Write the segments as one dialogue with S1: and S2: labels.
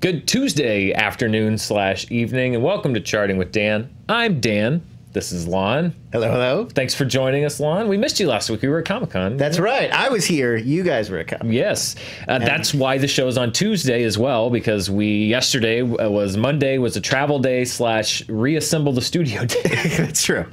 S1: Good Tuesday afternoon / evening, and welcome to Charting with Dan. I'm Dan. This is Lon.
S2: Hello, hello.
S1: Thanks for joining us, Lon. We missed you last week. We were at Comic-Con.
S2: That's right. I was here. You guys were at Comic-Con.
S1: Yes. That's why the show's on Tuesday as well, because yesterday was Monday, was a travel day / reassemble the studio day.
S2: That's true.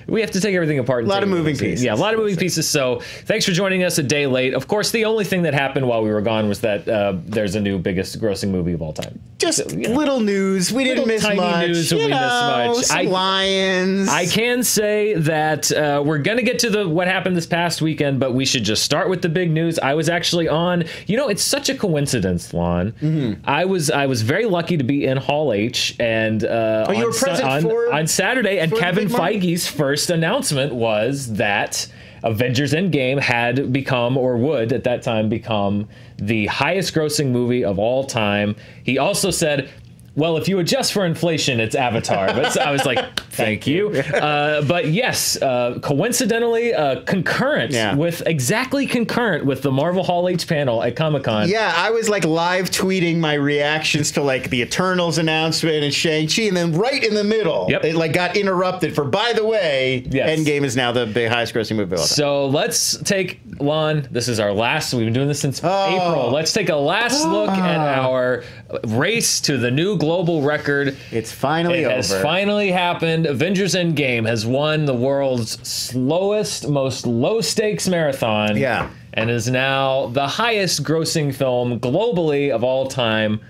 S1: We have to take everything apart.
S2: A lot of moving pieces.
S1: Yeah, a lot of moving pieces. So thanks for joining us a day late. Of course, the only thing that happened while we were gone was that there's a new biggest grossing movie of all time.
S2: Just little news. We didn't miss
S1: tiny
S2: much.
S1: News we missed much.
S2: Some lions.
S1: I can say that we're going to get to what happened this past weekend, but we should just start with the big news. I was actually on, it's such a coincidence, Lon. Mm-hmm. I was very lucky to be in Hall H, and
S2: you were present
S1: on Saturday, and Kevin Feige's first announcement was that Avengers Endgame had become, or would at that time become, the highest grossing movie of all time. He also said, well, if you adjust for inflation, it's Avatar. But I was like, thank you. But yes, coincidentally, concurrent with the Marvel Hall H panel at Comic-Con.
S2: Yeah, I was like live tweeting my reactions to like the Eternals announcement and Shang-Chi, and then right in the middle, it like got interrupted for, by the way, Endgame is now the highest grossing movie of all time.
S1: So let's take, Lon, this is our last, we've been doing this since April. Let's take a last look at our race to the new global record.
S2: It's finally over.
S1: It has finally happened. Avengers Endgame has won the world's slowest, most low-stakes marathon.
S2: Yeah.
S1: And is now the highest grossing film globally of all time,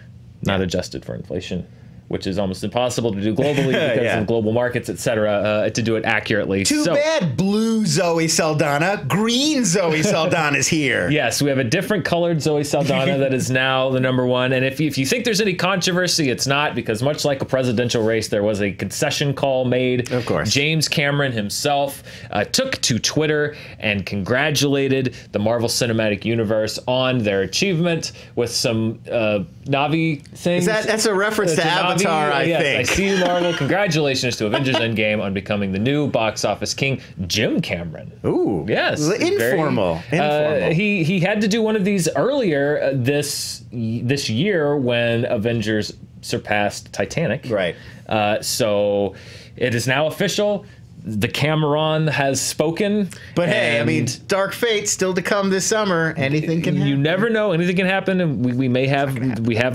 S1: not adjusted for inflation, which is almost impossible to do globally because of global markets, etc., to do it accurately.
S2: Too bad blue Zoe Saldana, green Zoe Saldana is here.
S1: Yes, we have a different colored Zoe Saldana that is now the #1. And if you think there's any controversy, it's not, because much like a presidential race, there was a concession call made.
S2: Of course.
S1: James Cameron himself took to Twitter and congratulated the Marvel Cinematic Universe on their achievement with some Navi things.
S2: That's a reference to Avatar, I think.
S1: I see you, Marvel. Congratulations to Avengers Endgame on becoming the new box office king, Jim Cameron.
S2: Ooh.
S1: Yes.
S2: Informal.
S1: He had to do one of these earlier this year when Avengers surpassed Titanic.
S2: Right.
S1: So it is now official. The Cameron has spoken.
S2: But hey, I mean, Dark Fate still to come this summer. Anything can happen.
S1: You never know. Anything can happen. And we may have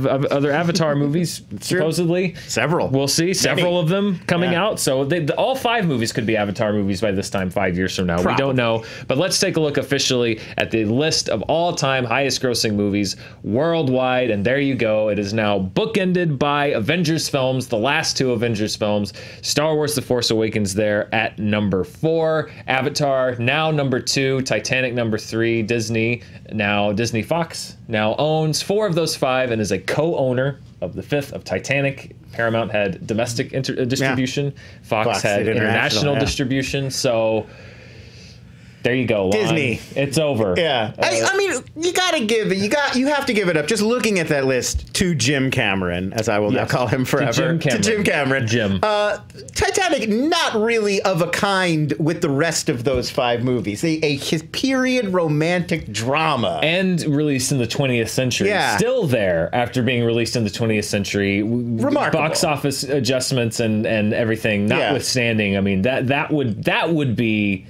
S1: other Avatar movies, supposedly.
S2: Several.
S1: We'll see. Several of them coming out. So all 5 movies could be Avatar movies by this time, 5 years from now.
S2: Probably.
S1: We don't know. But let's take a look officially at the list of all-time highest grossing movies worldwide. And there you go. It is now bookended by Avengers films, the last 2 Avengers films. Star Wars The Force Awakens there at #4, Avatar now #2, Titanic #3. Disney Fox now owns 4 of those 5 and is a co-owner of the 5th of Titanic. Paramount had domestic distribution. Fox had international distribution. So there you go, Lon.
S2: Disney.
S1: It's over.
S2: Yeah. I mean, you have to give it up. Just looking at that list, to Jim Cameron, as I will now call him forever. To Jim Cameron.
S1: Jim.
S2: Titanic, not really of a kind with the rest of those 5 movies. A period romantic drama.
S1: And released in the 20th century.
S2: Yeah.
S1: Still there after being released in the 20th century.
S2: Remarkable.
S1: Box office adjustments and everything notwithstanding. I mean, that would be...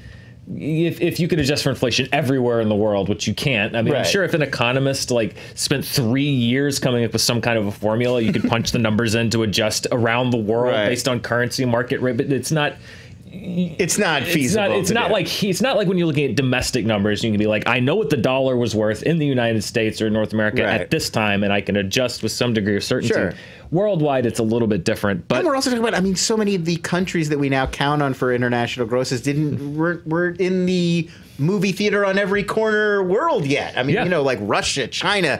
S1: If you could adjust for inflation everywhere in the world, which you can't. I mean, I'm sure if an economist spent 3 years coming up with some kind of a formula, you could punch the numbers in to adjust around the world based on currency market rate, but it's not feasible. It's not like when you're looking at domestic numbers, you can be like, I know what the dollar was worth in the United States or North America at this time, and I can adjust with some degree of certainty.
S2: Sure.
S1: Worldwide, it's a little bit different. But
S2: and we're also talking about, so many of the countries that we now count on for international grosses were in the movie theater on every corner world yet. I mean, like Russia, China,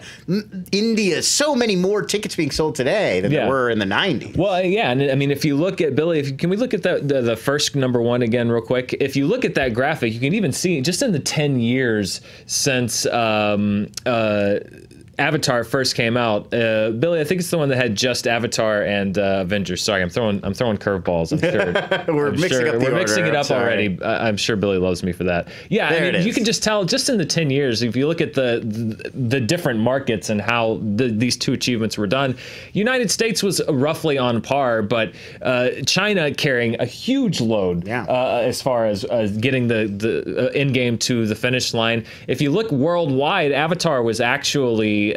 S2: India, so many more tickets being sold today than there were in the 90s.
S1: Well, and I mean, if you look at, Billy, can we look at the first #1 again real quick? If you look at that graphic, you can even see just in the 10 years since Avatar first came out, Billy, I think it's the one that had just Avatar and Avengers. Sorry, I'm throwing curveballs. I'm sure
S2: we're mixing
S1: it up already. I'm sure Billy loves me for that. Yeah, I mean, you can just tell just in the 10 years, if you look at the different markets and how these two achievements were done. United States was roughly on par, but China carrying a huge load as far as getting the Endgame to the finish line. If you look worldwide, Avatar was actually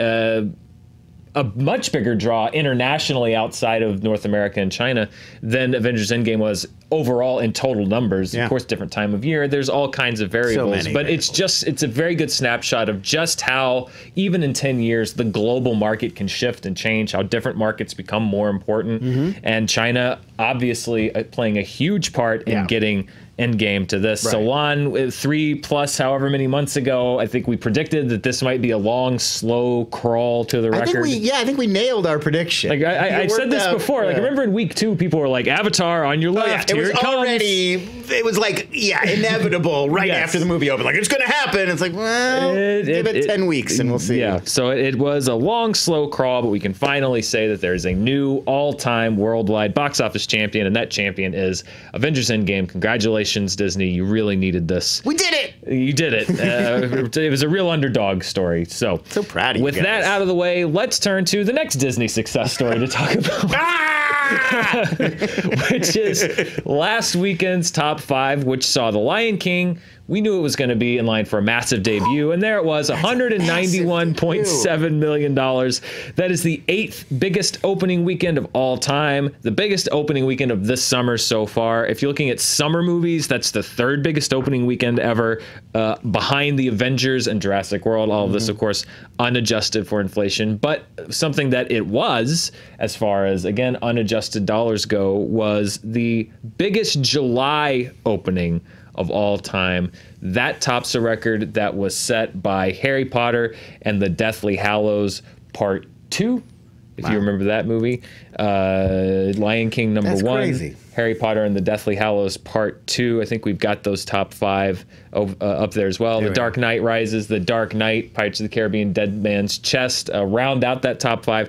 S1: a much bigger draw internationally outside of North America and China than Avengers Endgame was overall in total numbers. Of course, different time of year. There's all kinds of variables, but it's a very good snapshot of just how, even in 10 years, the global market can shift and change, how different markets become more important. And China obviously playing a huge part in getting Endgame to this. So Lon, 3+ however many months ago, I think we predicted that this might be a long, slow crawl to the record.
S2: I think we nailed our prediction.
S1: Like I said this before. Like I remember in week 2, people were like, Avatar on your left.
S2: It was inevitable after the movie opened. Like, it's going to happen. It's like, well, give it 10 weeks and we'll see.
S1: Yeah. So it was a long, slow crawl, but we can finally say that there is a new all-time worldwide box office champion, and that champion is Avengers Endgame. Congratulations, Disney. You really needed this.
S2: We did it.
S1: You did it. It was a real underdog story. So
S2: proud of you
S1: with
S2: guys.
S1: that out of the way, let's turn to the next Disney success story to talk about. Which is last weekend's top 5, which saw The Lion King. We knew it was going to be in line for a massive debut, and there it was, $191.7 million. That is the 8th biggest opening weekend of all time, the biggest opening weekend of this summer so far. If you're looking at summer movies, that's the 3rd biggest opening weekend ever, behind the Avengers and Jurassic World. All of this, of course, unadjusted for inflation, but something that it was, as far as, again, unadjusted dollars go, was the biggest July opening of all time. That tops a record that was set by Harry Potter and the Deathly Hallows Part 2, if you remember that movie. Lion King number 1. Crazy. Harry Potter and the Deathly Hallows Part 2. I think we've got those top 5 up there as well. The Dark Knight Rises, The Dark Knight, Pirates of the Caribbean, Dead Man's Chest, round out that top 5.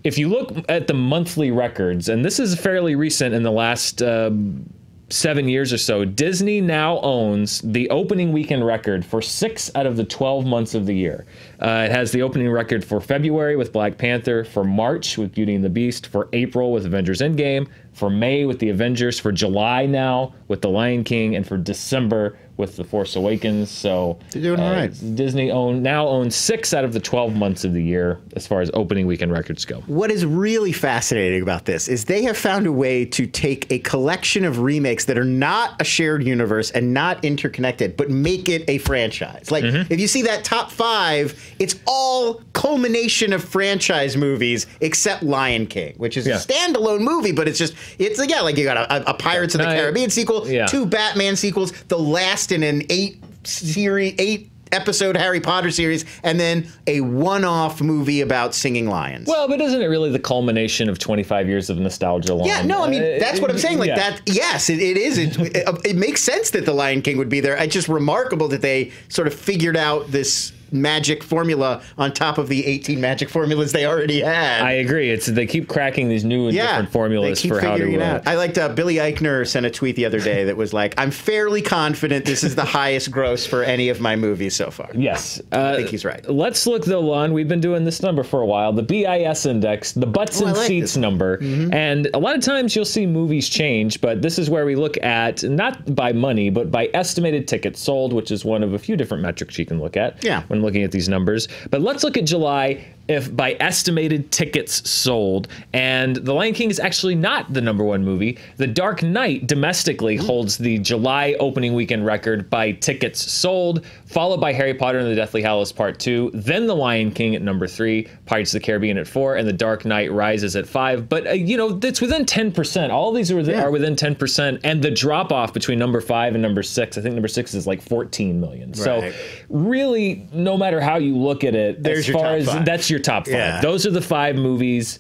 S1: If you look at the monthly records, and this is fairly recent in the last 7 years or so, Disney now owns the opening weekend record for 6 out of the 12 months of the year. It has the opening record for February with Black Panther, for March with Beauty and the Beast, for April with Avengers Endgame, for May with the Avengers, for July now with The Lion King, and for December with The Force Awakens. So
S2: they're doing all right.
S1: Disney now owns 6 out of the 12 months of the year as far as opening weekend records go.
S2: What is really fascinating about this is they have found a way to take a collection of remakes that are not a shared universe and not interconnected, but make it a franchise. Like, if you see that top 5, it's all culmination of franchise movies except Lion King, which is a standalone movie, but it's like you got a Pirates of the Caribbean sequel, 2 Batman sequels, the last in an 8-episode Harry Potter series, and then a one-off movie about singing lions.
S1: Well, but isn't it really the culmination of 25 years of nostalgia?
S2: Yeah, no, I mean, that's what I'm saying. Like that, yes, it is. It makes sense that the Lion King would be there. It's just remarkable that they sort of figured out this magic formula on top of the 18 magic formulas they already had.
S1: I agree. They keep cracking these new and different formulas for how to
S2: it out. I liked Billy Eichner sent a tweet the other day that was like, I'm fairly confident this is the highest gross for any of my movies so far.
S1: Yes.
S2: I think he's right.
S1: Let's look, though, Lon. We've been doing this number for a while, the BIS index, the butts and seats number. And a lot of times you'll see movies change, but this is where we look at, not by money, but by estimated tickets sold, which is one of a few different metrics you can look at when looking at these numbers. But let's look at July if by estimated tickets sold. And The Lion King is actually not the #1 movie. The Dark Knight domestically holds the July opening weekend record by tickets sold, followed by Harry Potter and the Deathly Hallows Part 2, then The Lion King at number 3, Pirates of the Caribbean at 4, and The Dark Knight Rises at 5. But, it's within 10%. All these are within 10%. And the drop-off between number 5 and number 6, I think number 6 is like 14 million. Right. So really, no matter how you look at it, that's your top 5. Yeah. Those are the 5 movies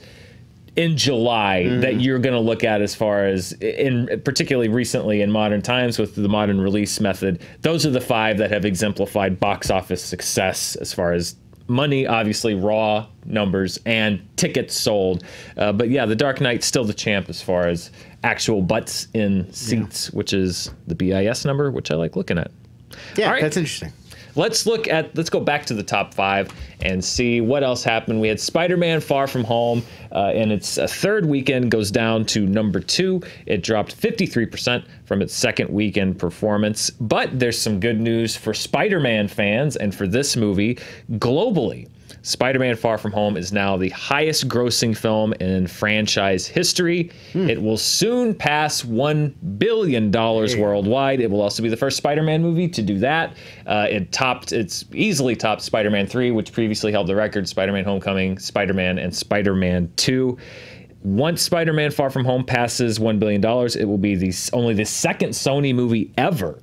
S1: in July that you're going to look at as far as, particularly recently in modern times with the modern release method. Those are the 5 that have exemplified box office success as far as money, obviously raw numbers and tickets sold. But yeah, The Dark Knight's still the champ as far as actual butts in seats, which is the BIS number, which I like looking at.
S2: Yeah,
S1: all right.
S2: That's interesting.
S1: Let's go back to the top 5 and see what else happened. We had Spider-Man Far From Home, and its third weekend goes down to number 2. It dropped 53% from its second weekend performance. But there's some good news for Spider-Man fans and for this movie globally. Spider-Man Far From Home is now the highest grossing film in franchise history. It will soon pass $1 billion worldwide. It will also be the first Spider-Man movie to do that. It's easily topped Spider-Man 3, which previously held the record, Spider-Man Homecoming, Spider-Man, and Spider-Man 2. Once Spider-Man Far From Home passes $1 billion, it will be only the second Sony movie ever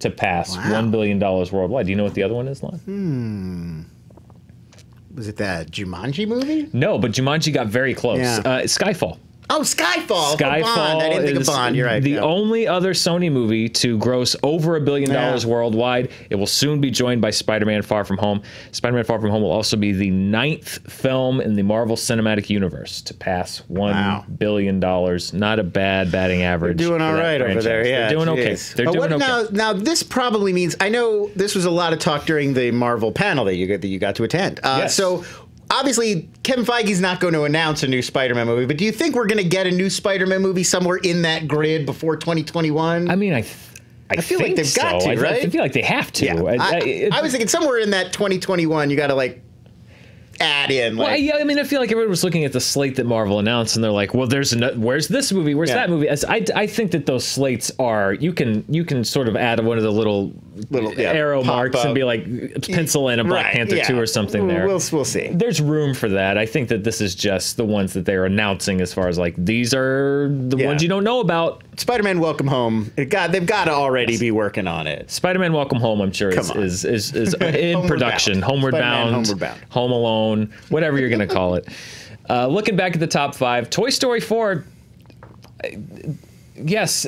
S1: to pass $1 billion worldwide. Do you know what the other one is, Lon?
S2: Was it that Jumanji movie?
S1: No, but Jumanji got very close.
S2: Yeah.
S1: Skyfall.
S2: Oh, Skyfall.
S1: Skyfall.
S2: Bond. I didn't think of Bond. You're right.
S1: The only other Sony movie to gross over $1 billion worldwide. It will soon be joined by Spider-Man Far From Home. Spider-Man Far From Home will also be the 9th film in the Marvel Cinematic Universe to pass $1 billion. Not a bad batting average.
S2: They're doing all right over there. Yeah,
S1: they're doing okay. They're doing okay.
S2: Now, this probably means, I know this was a lot of talk during the Marvel panel that you got to attend.
S1: Yes.
S2: So obviously, Kevin Feige's not going to announce a new Spider-Man movie, but do you think we're going to get a new Spider-Man movie somewhere in that grid before 2021?
S1: I mean, I
S2: feel like they've got to, right?
S1: I feel like they have to.
S2: Yeah. I was thinking somewhere in that 2021, you got to add in.
S1: Well, yeah, I mean, I feel like everyone was looking at the slate that Marvel announced, and they're like, "Well, where's this movie? Where's that movie?" I think that those slates are you can sort of add one of the little arrow marks and be like pencil in a Black Panther 2 or something there.
S2: We'll see.
S1: There's room for that. I think that this is just the ones that they're announcing as far as these are the ones you don't know about.
S2: Spider-Man Welcome Home. They've got to already be working on it.
S1: Spider-Man Welcome Home, I'm sure is in production. Homeward Bound, Home Alone, whatever you're going to call it. Looking back at the top 5, Toy Story 4. Yes,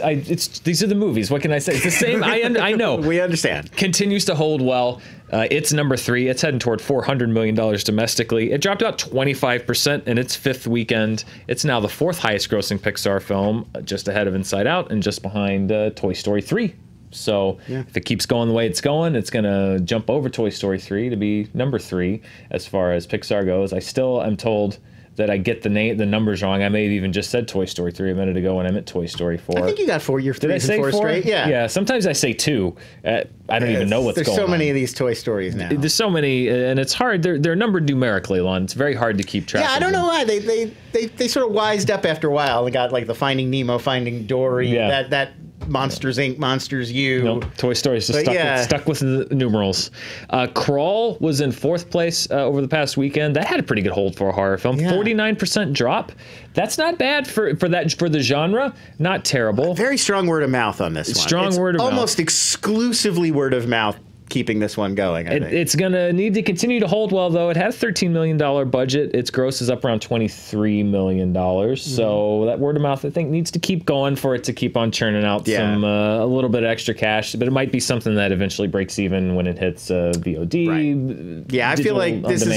S1: these are the movies. What can I say? It's the same. I know.
S2: We understand.
S1: Continues to hold well. It's number 3. It's heading toward $400 million domestically. It dropped about 25% in its 5th weekend. It's now the 4th highest grossing Pixar film, just ahead of Inside Out and just behind Toy Story 3. So if it keeps going the way it's going to jump over Toy Story 3 to be number 3 as far as Pixar goes. I still am told that I get the numbers wrong. I may have even just said Toy Story 3 a minute ago when I meant Toy Story 4.
S2: I think you got 4. You're 3 and 4 straight. Yeah.
S1: Yeah. Sometimes I say 2. I don't even know what's going on.
S2: There's so many of these Toy Stories now.
S1: There's so many, and it's hard. They're numbered numerically, Lon. It's very hard to keep track.
S2: Yeah, I don't know why they sort of wised up after a while. They got the Finding Nemo, Finding Dory, that Monsters Inc., Monsters U.
S1: No, Toy Story's just stuck with the numerals. Crawl was in 4th place over the past weekend. That had a pretty good hold for a horror film. 49% drop. That's not bad for the genre. Not terrible.
S2: Very strong word of mouth on this one.
S1: Strong word of mouth.
S2: Almost exclusively word of mouth keeping this one going, I think.
S1: It's going to need to continue to hold well, though. It has $13 million budget. Its gross is up around $23 million. So that word of mouth, I think, needs to keep going for it to keep on churning out some a little bit of extra cash. But it might be something that eventually breaks even when it hits VOD.
S2: Right. Yeah, I feel like this is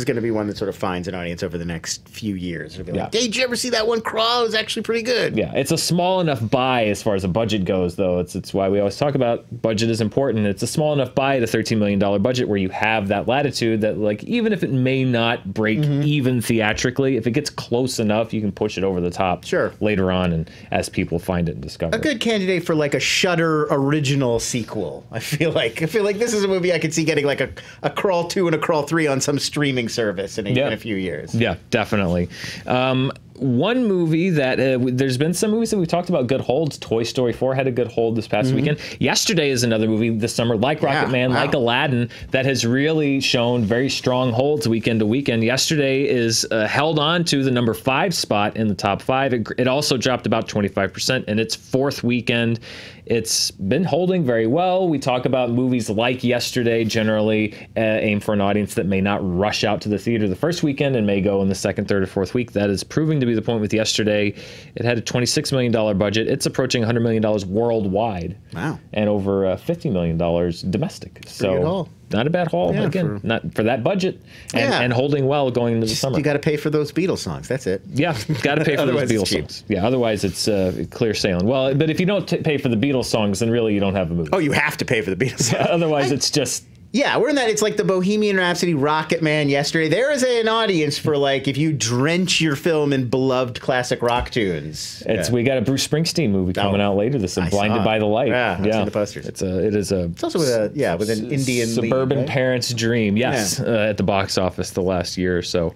S2: going to be one that sort of finds an audience over the next few years. It'll be like, hey, did you ever see that one Crawl? It was actually pretty good.
S1: Yeah, it's a small enough buy as far as a budget goes, though. It's why we always talk about budget is important. It's a small enough buy at a $13 million budget where you have that latitude that, even if it may not break even theatrically, if it gets close enough, you can push it over the top later on and as people find it and discover
S2: it. A good candidate for a Shudder original sequel. I feel like this is a movie I could see getting a Crawl 2 and a Crawl 3 on some streaming service in a few years.
S1: Yeah, definitely. One movie that there's been some movies that we've talked about good holds. Toy Story 4 had a good hold this past weekend. Yesterday is another movie this summer, like Rocketman, like Aladdin, that has really shown very strong holds weekend to weekend. Yesterday is held on to the number 5 spot in the top 5. It also dropped about 25% in its 4th weekend. It's been holding very well. We talk about movies like Yesterday generally aim for an audience that may not rush out to the theater the first weekend and may go in the 2nd, 3rd, or 4th week. That is proving to be the point with yesterday. It had a $26 million budget. It's approaching $100 million worldwide.
S2: Wow.
S1: And over $50 million domestic. So
S2: good haul.
S1: not a bad haul.
S2: Yeah,
S1: again, not for that budget. And holding well going into the summer.
S2: You got to pay for those Beatles songs. That's it.
S1: Yeah, got to pay for those Beatles songs. Yeah, otherwise it's clear sailing. Well, but if you don't pay for the Beatles songs, then really you don't have a movie.
S2: Oh, you have to pay for the Beatles songs.
S1: Otherwise it's just...
S2: Yeah, we're in that. It's like the Bohemian Rhapsody, Rocket Man yesterday. There is an audience for, like, if you drench your film in beloved classic rock tunes.
S1: We got a Bruce Springsteen movie coming out later this year, Blinded by the Light.
S2: Yeah, I've seen the posters.
S1: It's also
S2: with an Indian
S1: suburban
S2: lead, right?
S1: parent's dream. Yes, at the box office the last year or so.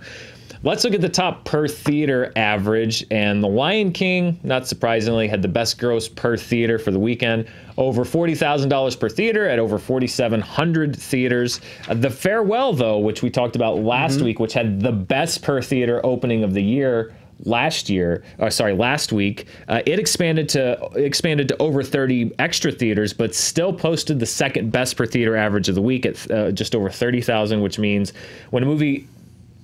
S1: Let's look at the top per theater average, and The Lion King, not surprisingly, had the best gross per theater for the weekend. Over $40,000 per theater at over 4,700 theaters. The Farewell, though, which we talked about last week, which had the best per theater opening of the year last week, it expanded to over 30 extra theaters, but still posted the second best per theater average of the week at just over 30,000, which means when a movie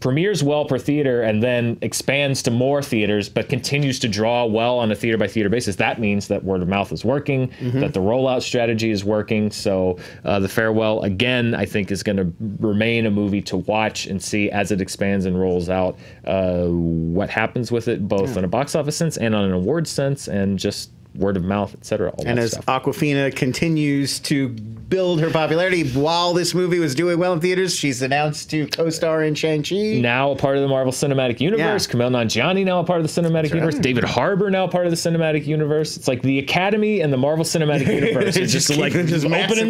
S1: premieres well per theater and then expands to more theaters, but continues to draw well on a theater by theater basis, that means that word of mouth is working, that the rollout strategy is working. So The Farewell, again, I think is going to remain a movie to watch and see as it expands and rolls out what happens with it, both in a box office sense and on an award sense, and just word of mouth, etc.
S2: And as Awkwafina continues to build her popularity, while this movie was doing well in theaters, she's announced to co-star in Shang-Chi.
S1: Now a part of the Marvel Cinematic Universe. Kumail Nanjiani now a part of the Cinematic Universe. David Harbour now part of the Cinematic Universe. It's like the Academy and the Marvel Cinematic Universe is just opening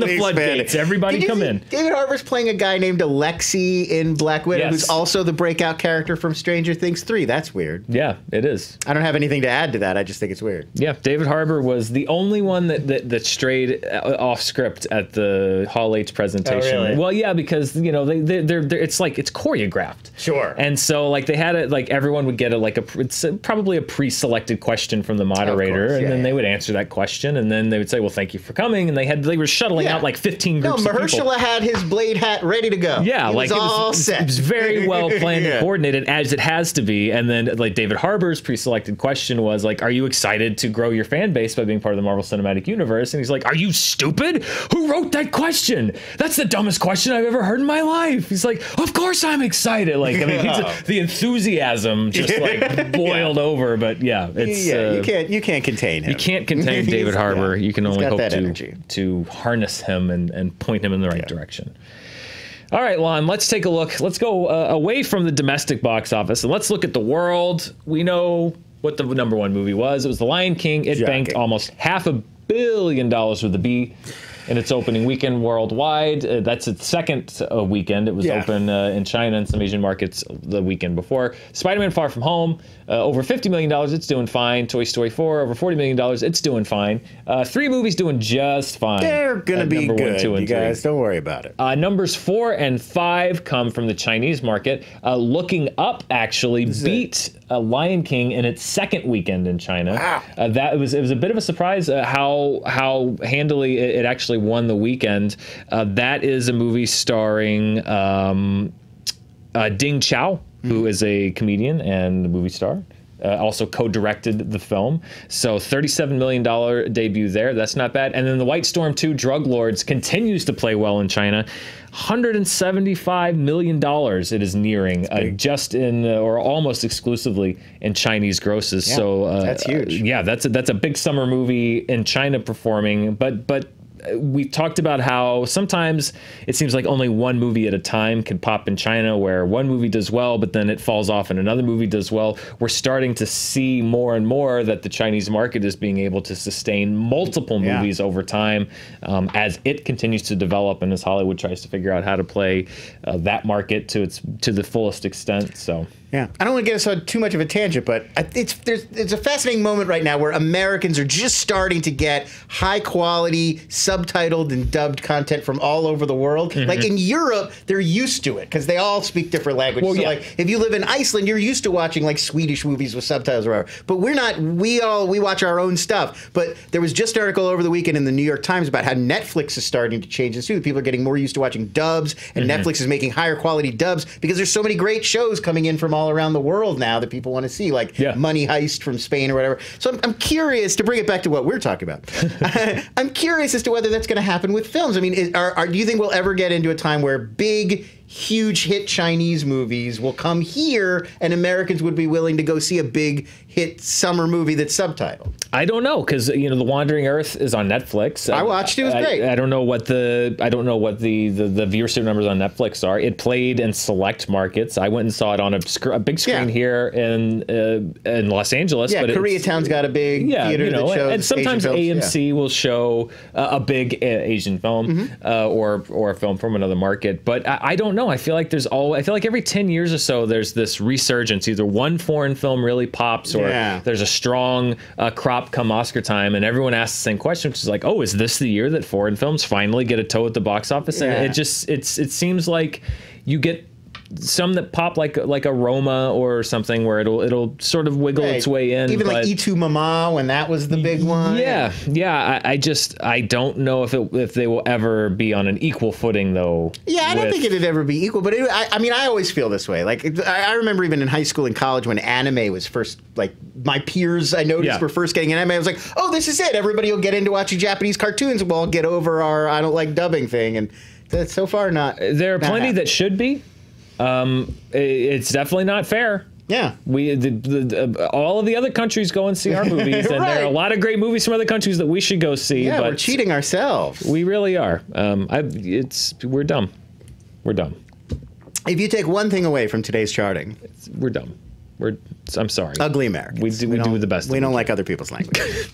S1: the floodgates. Everybody come in.
S2: David Harbour's playing a guy named Alexei in Black Widow, who's also the breakout character from Stranger Things 3. That's weird.
S1: Yeah, it is.
S2: I don't have anything to add to that. I just think it's weird.
S1: Yeah, David Harbour was the only one that strayed off script at the Hall H presentation.
S2: Oh, really?
S1: Well, yeah, because they're it's like it's choreographed.
S2: Sure.
S1: And so like they had it like everyone would get it's probably a pre-selected question from the moderator, and then they would answer that question, and then they would say, "Well, thank you for coming," and they were shuttling out like 15 groups.
S2: No,
S1: of people.
S2: Mahershala had his blade hat ready to go.
S1: Yeah,
S2: it was all set.
S1: It was very well planned and coordinated, as it has to be. And then like David Harbour's pre-selected question was like, "Are you excited to grow your fan base by being part of the Marvel Cinematic Universe?" And he's like, "Are you stupid? Who wrote that question? That's the dumbest question I've ever heard in my life." He's like, "Of course I'm excited." Like, I mean, the enthusiasm just like boiled over. But yeah, it's
S2: you can't contain him.
S1: You can't contain David Harbour. You can only hope to harness him and point him in the right direction. All right, Lon, let's take a look. Let's go away from the domestic box office and let's look at the world. We know what the #1 movie was. It was The Lion King. It banked almost $500 million with a B in its opening weekend worldwide. That's its second weekend. It was open in China and some Asian markets the weekend before. Spider-Man Far From Home, over $50 million, it's doing fine. Toy Story 4, over $40 million, it's doing fine. 3 movies doing just fine.
S2: They're going to be good,
S1: 2, and
S2: you guys.
S1: 3.
S2: Don't worry about it.
S1: Numbers 4 and 5 come from the Chinese market. Looking Up actually beat Lion King in its second weekend in China.
S2: Wow.
S1: It was a bit of a surprise how handily it actually won the weekend. That is a movie starring Ding Chao, who is a comedian and a movie star. Also co-directed the film. So $37 million debut there. That's not bad. And then The White Storm 2, Drug Lords, continues to play well in China. $175 million it is nearing, just in or almost exclusively in Chinese grosses.
S2: Yeah,
S1: so
S2: that's huge.
S1: Yeah, that's a big summer movie in China performing. But we talked about how sometimes it seems like only one movie at a time can pop in China, where one movie does well, but then it falls off and another movie does well. We're starting to see more and more that the Chinese market is being able to sustain multiple movies over time as it continues to develop and as Hollywood tries to figure out how to play that market to the fullest extent. So.
S2: Yeah, I don't want to get us on too much of a tangent, but it's a fascinating moment right now where Americans are just starting to get high quality, subtitled and dubbed content from all over the world. Like in Europe, they're used to it because they all speak different languages.
S1: Well,
S2: so
S1: yeah.
S2: like if you live in Iceland, you're used to watching like Swedish movies with subtitles or whatever. But we're not. We watch our own stuff. But there was just an article over the weekend in the New York Times about how Netflix is starting to change this too. People are getting more used to watching dubs, and Netflix is making higher quality dubs because there's so many great shows coming in from all around the world now that people want to see, like Money Heist from Spain or whatever. So I'm curious, to bring it back to what we're talking about, I'm curious as to whether that's going to happen with films. I mean, do you think we'll ever get into a time where big, huge hit Chinese movies will come here and Americans would be willing to go see a big hit summer movie that's subtitled?
S1: I don't know, because The Wandering Earth is on Netflix.
S2: I watched it. It was great.
S1: I don't know what the viewership numbers on Netflix are. It played in select markets. I went and saw it on a big screen here in Los Angeles.
S2: Yeah,
S1: but
S2: Koreatown's got a big theater that shows
S1: and sometimes
S2: Asian films.
S1: AMC will show a big Asian film or a film from another market. But I don't know. I feel like I feel like every 10 years or so there's this resurgence. Either one foreign film really pops, or there's a strong crop come Oscar time, and everyone asks the same question, which is like, oh, is this the year that foreign films finally get a toe at the box office? And it seems like you get some that pop like a Roma or something, where it'll sort of wiggle its way in.
S2: Even like E2 Mama, when that was the big one.
S1: Yeah. I don't know if they will ever be on an equal footing, though.
S2: Yeah, I don't think it'd ever be equal. But I mean, I always feel this way. Like I remember even in high school and college when anime was first, like my peers I noticed were first getting anime. I was like, oh, this is it. Everybody will get into watching Japanese cartoons, and we'll all get over our I don't like dubbing thing. And that's so far not.
S1: There are plenty that should be. It's definitely not fair.
S2: Yeah,
S1: all of the other countries go and see our movies, and there are a lot of great movies from other countries that we should go see.
S2: Yeah,
S1: but
S2: we're cheating ourselves.
S1: We really are. We're dumb. We're dumb.
S2: If you take one thing away from today's charting,
S1: we're dumb. I'm sorry.
S2: Ugly Americans.
S1: We do the best.
S2: We don't like other people's language.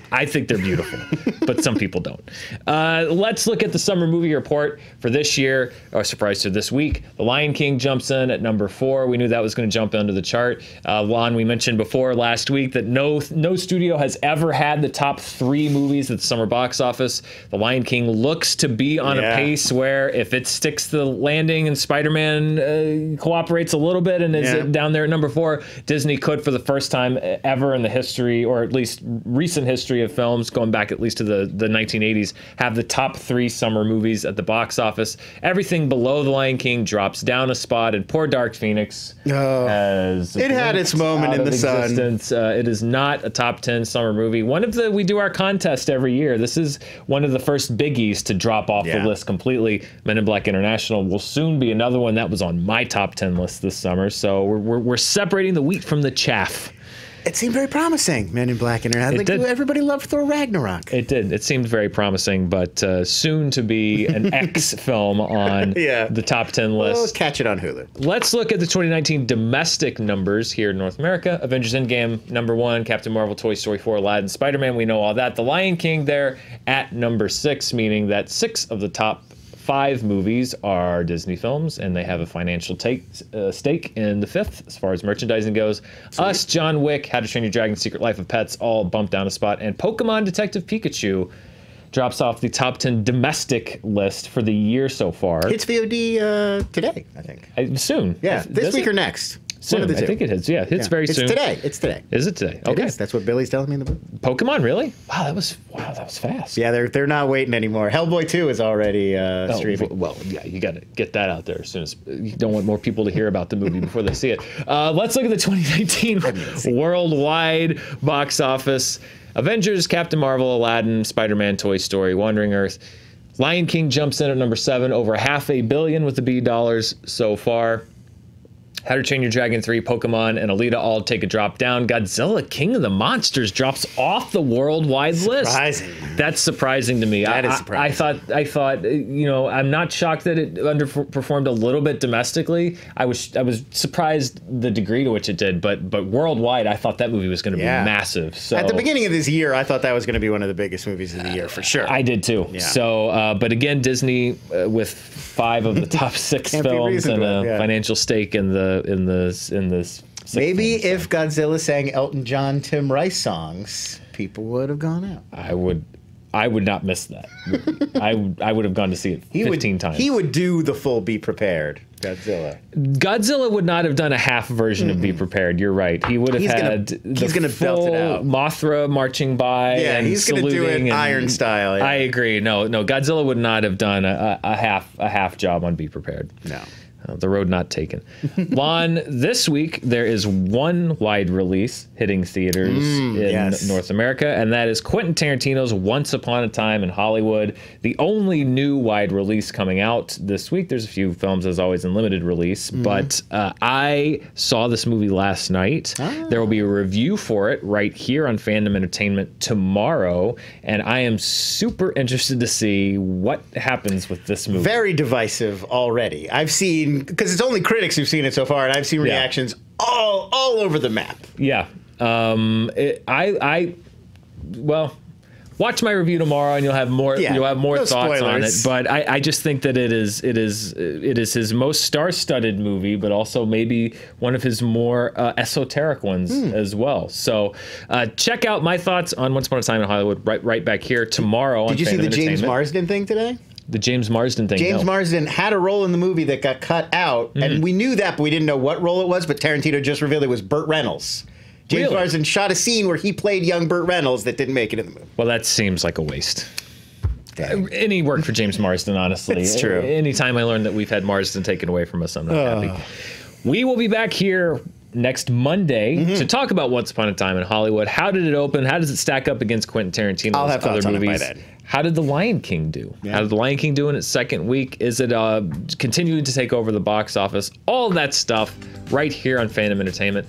S1: I think they're beautiful, but some people don't. Let's look at the summer movie report for this year. Our surprise to this week, The Lion King jumps in at number 4. We knew that was going to jump into the chart. Lon, we mentioned before last week that no studio has ever had the top 3 movies at the summer box office. The Lion King looks to be on a pace where if it sticks the landing and Spider-Man cooperates a little bit and is down there at number 4, Disney could, for the first time ever in the history, or at least recent history of films, going back at least to the 1980s, have the top 3 summer movies at the box office. Everything below The Lion King drops down a spot, and poor Dark Phoenix has
S2: had its moment in the sun.
S1: It is not a top 10 summer movie. We do our contest every year. This is one of the first biggies to drop off the list completely. Men in Black International will soon be another one that was on my top 10 list this summer. So we're separating the wheat from the chaff.
S2: It seemed very promising, Men in Black International. Everybody loved Thor Ragnarok.
S1: It did. It seemed very promising, but soon to be an X film on the top 10 list.
S2: We'll catch it on Hulu.
S1: Let's look at the 2019 domestic numbers here in North America. Avengers Endgame, number 1. Captain Marvel, Toy Story 4, Aladdin, Spider-Man. We know all that. The Lion King there at number 6, meaning that 6 of the top 5 movies are Disney films, and they have a financial stake in the 5th as far as merchandising goes. Sweet. Us, John Wick, How to Train Your Dragon, Secret Life of Pets all bumped down a spot, and Pokemon Detective Pikachu drops off the top 10 domestic list for the year so far.
S2: It's VOD today, I think.
S1: Soon.
S2: Yeah, this week or next.
S1: Soon. I think it is. Yeah, it's very soon.
S2: It's today.
S1: Is it today? Okay.
S2: It is. That's what Billy's telling me in the book.
S1: Pokemon, really? Wow, that was fast.
S2: Yeah, they're not waiting anymore. Hellboy 2 is already streaming.
S1: Well, yeah, you got to get that out there as soon as you don't want more people to hear about the movie before they see it. Let's look at the 2019 worldwide box office. Avengers, Captain Marvel, Aladdin, Spider-Man, Toy Story, Wandering Earth. Lion King jumps in at number 7, over $500 million with the B dollars so far. How to Train Your Dragon 3, Pokemon, and Alita all take a drop down. Godzilla, King of the Monsters drops off the worldwide list.
S2: Surprising.
S1: That's surprising to me.
S2: That is surprising.
S1: I thought, I'm not shocked that it underperformed a little bit domestically. I was surprised the degree to which it did, but worldwide, I thought that movie was going to be massive. So
S2: at the beginning of this year, I thought that was going to be one of the biggest movies of the year for sure.
S1: I did too. Yeah. So, but again, Disney with 5 of the top 6 films and a financial stake in this.
S2: Maybe if Godzilla sang Elton John, Tim Rice songs, people would have gone out.
S1: I would I would not miss that movie. I would have gone to see it 15 times.
S2: He would do the full Be Prepared.
S1: Godzilla would not have done a half version of Be Prepared. You're right. He would have
S2: he's gonna belt it out.
S1: Mothra marching by.
S2: Yeah,
S1: and
S2: he's going to do it
S1: and,
S2: Iron style. Yeah.
S1: I agree. No, Godzilla would not have done a half job on Be Prepared.
S2: No.
S1: The road not taken. Lon, this week there is one wide release hitting theaters in North America, and that is Quentin Tarantino's Once Upon a Time in Hollywood, the only new wide release coming out this week. There's a few films, as always, in limited release, but I saw this movie last night. There will be a review for it right here on Fandom Entertainment tomorrow, and I am super interested to see what happens with this movie.
S2: Very divisive already. I've seen, because it's only critics who've seen it so far, and I've seen reactions all over the map.
S1: Yeah. Well, watch my review tomorrow, and you'll have more. You'll have more thoughts spoilers on it. But I just think that it is his most star-studded movie, but also maybe one of his more esoteric ones as well. So check out my thoughts on Once Upon a Time in Hollywood right back here tomorrow.
S2: Did you see the James Marsden thing today?
S1: The James Marsden thing.
S2: James Marsden had a role in the movie that got cut out, and we knew that, but we didn't know what role it was. But Tarantino just revealed it was Burt Reynolds. James Marsden shot a scene where he played young Burt Reynolds that didn't make it in the movie.
S1: Well, that seems like a waste. Any work for James Marsden, honestly.
S2: It's true.
S1: Anytime I learn that we've had Marsden taken away from us, I'm not happy. We will be back here next Monday to talk about Once Upon a Time in Hollywood. How did it open? How does it stack up against Quentin Tarantino's other movies? How did The Lion King do? Yeah. How did The Lion King do in its second week? Is it continuing to take over the box office? All that stuff right here on Fandom Entertainment.